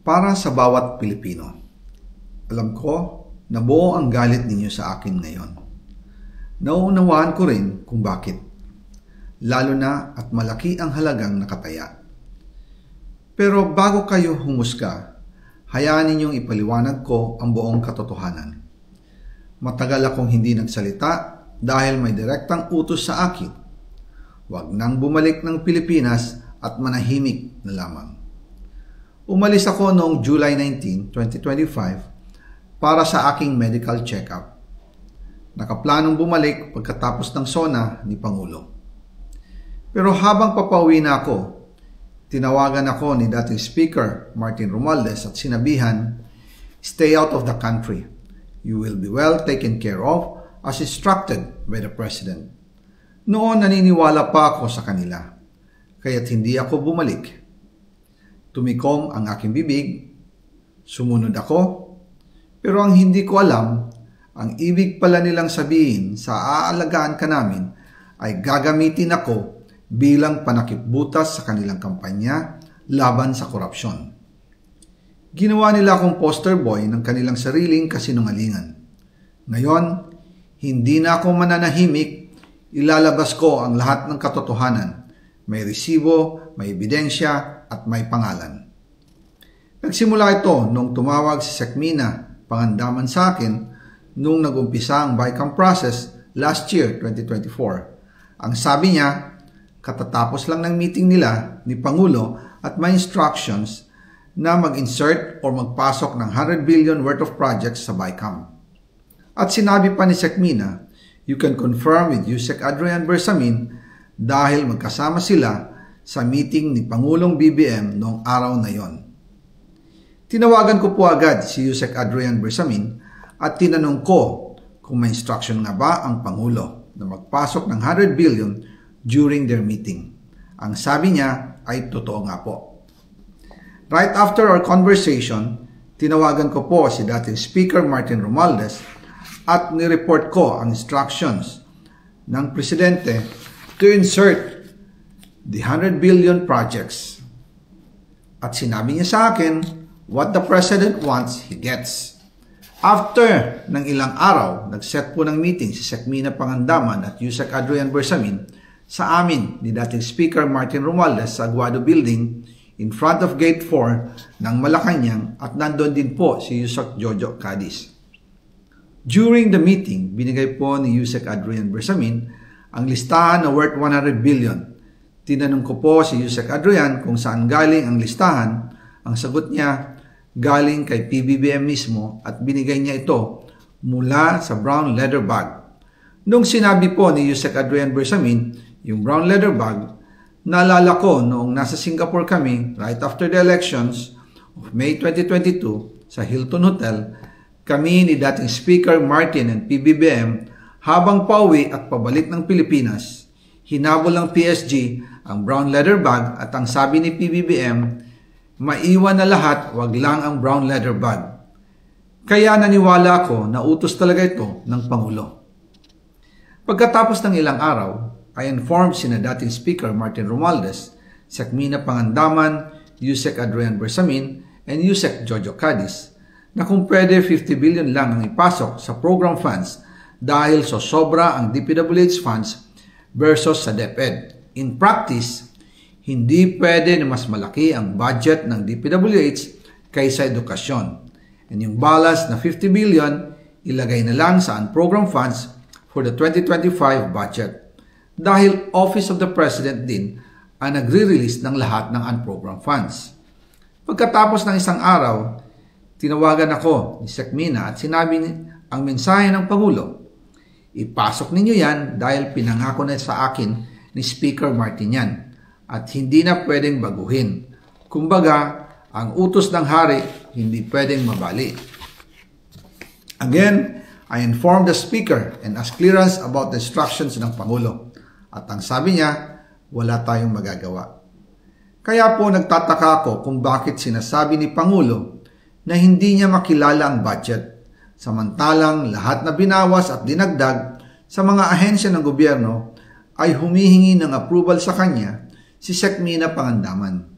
Para sa bawat Pilipino, alam ko na buo ang galit ninyo sa akin ngayon. Nauunawaan ko rin kung bakit, lalo na at malaki ang halagang nakataya. Pero bago kayo humusga, hayaan ninyong ipaliwanag ko ang buong katotohanan. Matagal akong hindi nagsalita dahil may direktang utos sa akin. Huwag nang bumalik ng Pilipinas at manahimik na lamang. Umalis ako noong July 19, 2025 para sa aking medical check-up. Nakaplanong bumalik pagkatapos ng SONA ni Pangulo. Pero habang papauwi na ako, tinawagan ako ni dating Speaker Martin Romualdez at sinabihan, "Stay out of the country. You will be well taken care of as instructed by the President." Noon naniniwala pa ako sa kanila, kaya't hindi ako bumalik. Tumikom ang aking bibig, sumunod ako, pero ang hindi ko alam, ang ibig pala nilang sabihin sa aalagaan ka namin ay gagamitin ako bilang panakipbutas sa kanilang kampanya laban sa korupsyon. Ginawa nila akong poster boy ng kanilang sariling kasinungalingan. Ngayon, hindi na ako mananahimik, ilalabas ko ang lahat ng katotohanan. May resibo, may ebidensya, at may pangalan. Nagsimula ito nung tumawag si Sekmina Pangandaman sa akin nung nag-umpisa ang BICAM process last year, 2024. Ang sabi niya, katatapos lang ng meeting nila ni Pangulo at may instructions na mag-insert or magpasok ng 100 billion worth of projects sa BICAM. At sinabi pa ni Sekmina, you can confirm with Yusek Adrian Bersamin dahil magkasama sila sa meeting ni Pangulong BBM noong araw na yon. Tinawagan ko po agad si Yusek Adrian Bersamin at tinanong ko kung may instruction nga ba ang Pangulo na magpasok ng 100 billion during their meeting. Ang sabi niya ay totoo nga po. Right after our conversation, tinawagan ko po si dating Speaker Martin Romualdez at nireport ko ang instructions ng Presidente to insert the 100 billion projects. At sinabi niya sa akin, what the President wants, he gets. After ng ilang araw, nag-set po ng meeting si Sekmina Pangandaman at Yusek Adrian Bersamin sa amin ni dating Speaker Martin Romualdez sa Aguado Building in front of Gate 4 ng Malacanang at nandun din po si Yusek Jojo Cadiz. During the meeting, binigay po ni Yusek Adrian Bersamin ang listahan na worth 100 billion. Tinanong ko po si Yusek Adrian kung saan galing ang listahan. Ang sagot niya, galing kay PBBM mismo at binigay niya ito mula sa brown leather bag. Nung sinabi po ni Yusek Adrian Bersamin yung brown leather bag, naalala ko noong nasa Singapore kami right after the elections of May 2022 sa Hilton Hotel, kami ni dating Speaker Martin and PBBM habang pauwi at pabalik ng Pilipinas, hinabol ng PSG ang brown leather bag at ang sabi ni PBBM, maiwan na lahat, wag lang ang brown leather bag. Kaya naniwala ako na utos talaga ito ng Pangulo. Pagkatapos ng ilang araw, I informed sina dating Speaker Martin Romualdez, Sekmina Pangandaman, Yusek Adrian Bersamin, and Yusek Jojo Cadiz na kung pwede 50 billion lang ang ipasok sa program funds dahil sobra ang DPWH funds versus sa DepEd. In practice, hindi pwede na mas malaki ang budget ng DPWH kaysa edukasyon. And yung balance na 50 billion, ilagay na lang sa unprogrammed funds for the 2025 budget. Dahil Office of the President din ang nagre-release ng lahat ng unprogrammed funds. Pagkatapos ng isang araw, tinawagan ako ni Sekmina at sinabi ang mensahe ng Pangulo, ipasok ninyo yan dahil pinangako na sa akin ni Speaker Martin yan at hindi na pwedeng baguhin. Kumbaga, ang utos ng hari hindi pwedeng mabali. Again, I informed the Speaker and asked clearance about the instructions ng Pangulo. At ang sabi niya, wala tayong magagawa. Kaya po nagtataka ako kung bakit sinasabi ni Pangulo na hindi niya makilala ang budget, samantalang lahat na binawas at dinagdag sa mga ahensya ng gobyerno ay humihingi ng approval sa kanya si Sekmina Pangandaman.